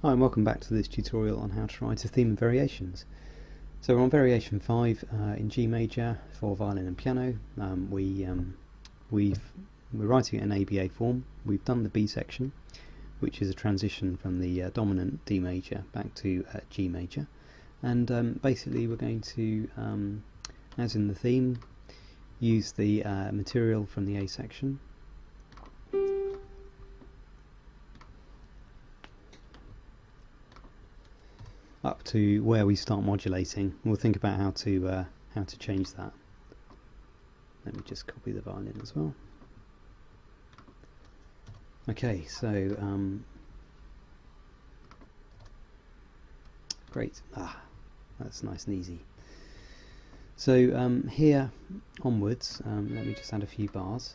Hi and welcome back to this tutorial on how to write a theme and variations. So we're on variation 5 in G major for violin and piano. We're writing it in ABA form. We've done the B section, which is a transition from the dominant D major back to G major. And basically we're going to, as in the theme, use the material from the A section. Up to where we start modulating. We'll think about how to change that. Let me just copy the violin as well. Okay, so great. That's nice and easy. So here onwards, let me just add a few bars.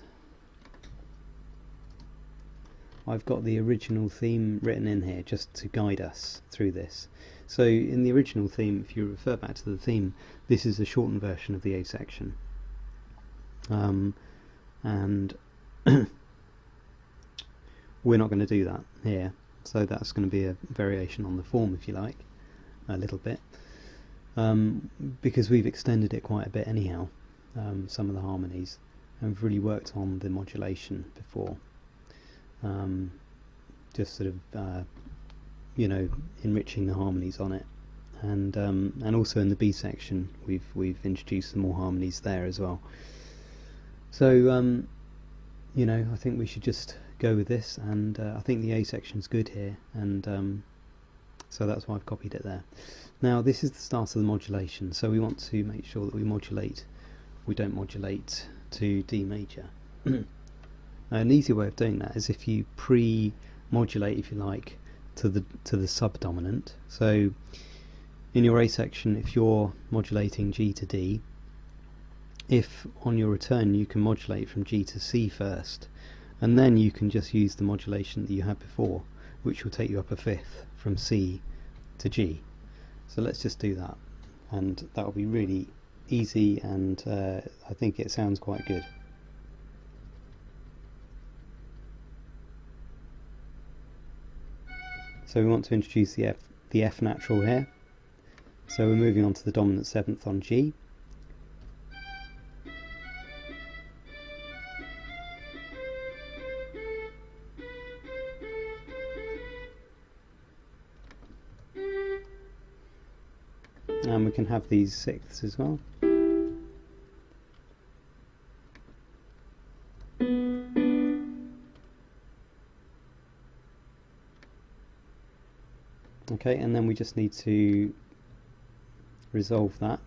I've got the original theme written in here just to guide us through this. So in the original theme, if you refer back to the theme, this is a shortened version of the A section. And we're not going to do that here, so that's going to be a variation on the form, if you like, a little bit, because we've extended it quite a bit anyhow, some of the harmonies, and we've really worked on the modulation before. Just sort of enriching the harmonies on it, and also in the B section we've introduced some more harmonies there as well. So I think we should just go with this, and I think the A section is good here, and so that's why I've copied it there. Now this is the start of the modulation, so we want to make sure that we don't modulate to D major. An easy way of doing that is if you pre-modulate, if you like, to the subdominant. So in your A section, if you're modulating G to D, if on your return you can modulate from G to C first, and then you can just use the modulation that you had before, which will take you up a fifth from C to G. So let's just do that, and that will be really easy, and I think it sounds quite good. So we want to introduce the F natural here. So we're moving on to the dominant seventh on G. And we can have these sixths as well. Okay, and then we just need to resolve that.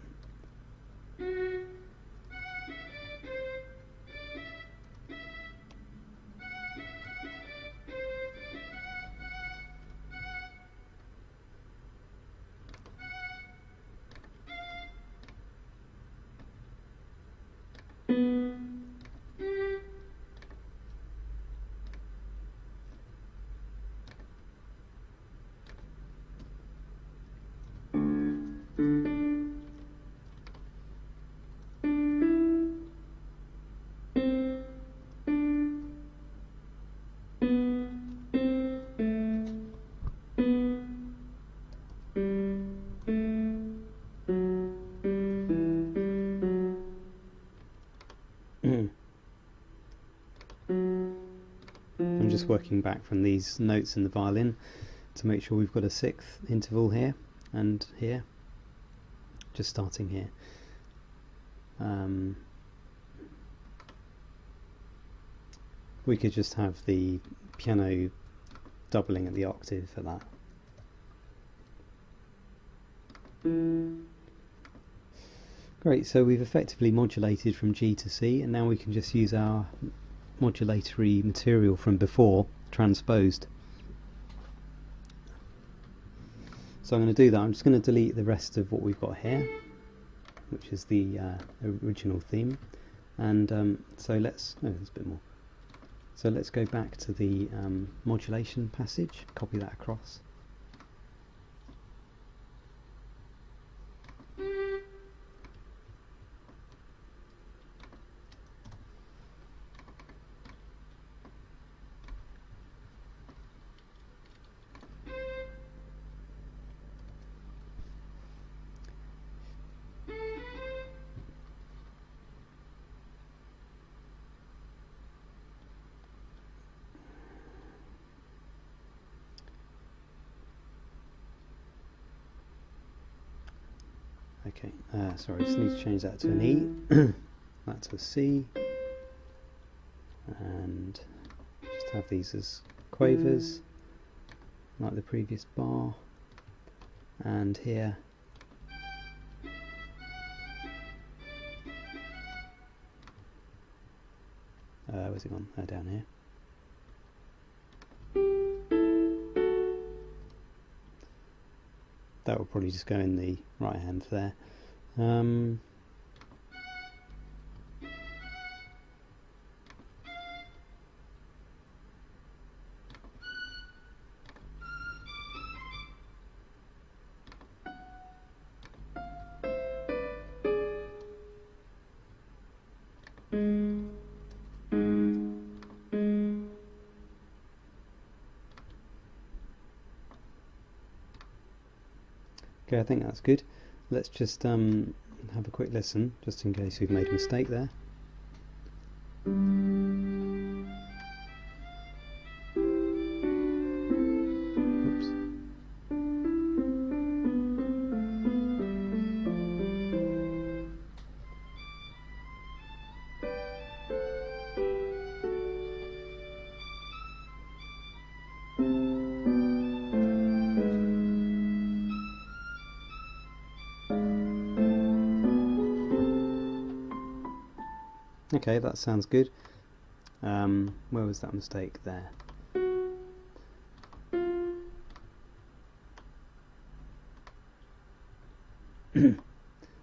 I'm just working back from these notes in the violin to make sure we've got a sixth interval here and here, just starting here. We could just have the piano doubling at the octave for that. Great, so we've effectively modulated from G to C, and now we can just use our modulatory material from before transposed. So I'm going to do that. I'm just going to delete the rest of what we've got here, which is the original theme, and so there's a bit more. So let's go back to the modulation passage, copy that across. Okay, sorry, just need to change that to an E, that to a C, and just have these as quavers, like the previous bar, and here where's it gone? Down here. That will probably just go in the right hand there. Okay, I think that's good. Let's just have a quick listen, just in case we've made a mistake there. Oops. Okay, that sounds good. Where was that mistake there?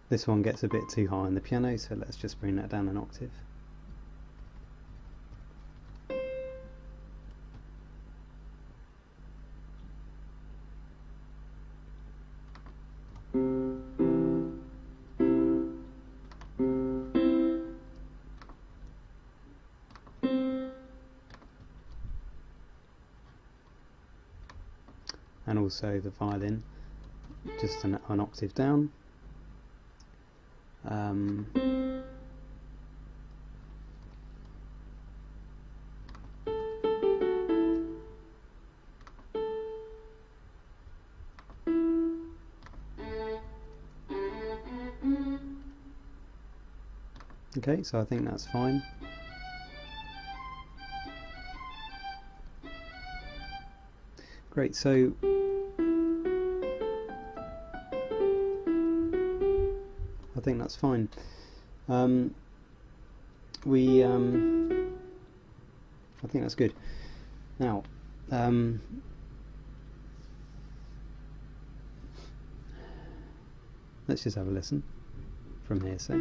This one gets a bit too high on the piano, so let's just bring that down an octave. And also the violin, just an octave down. Okay, so I think that's fine. Great, so I think that's fine. I think that's good. Now, let's just have a listen from here, say.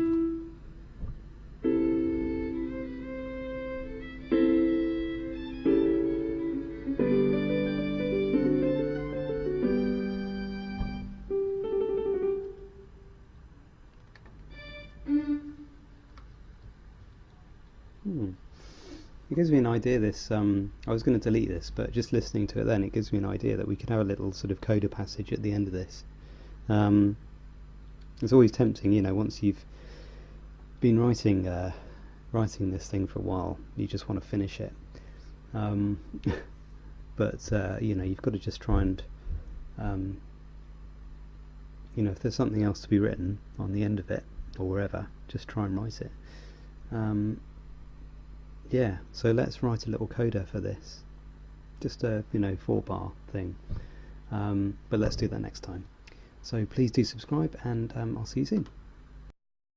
It gives me an idea, this, I was going to delete this, but just listening to it then, it gives me an idea that we could have a little sort of coda passage at the end of this. It's always tempting, you know, once you've been writing this thing for a while, you just want to finish it. But, you know, you've got to just try and, you know, if there's something else to be written on the end of it, or wherever, just try and write it. Yeah, so let's write a little coda for this, just a 4-bar thing, but let's do that next time. So please do subscribe, and I'll see you soon.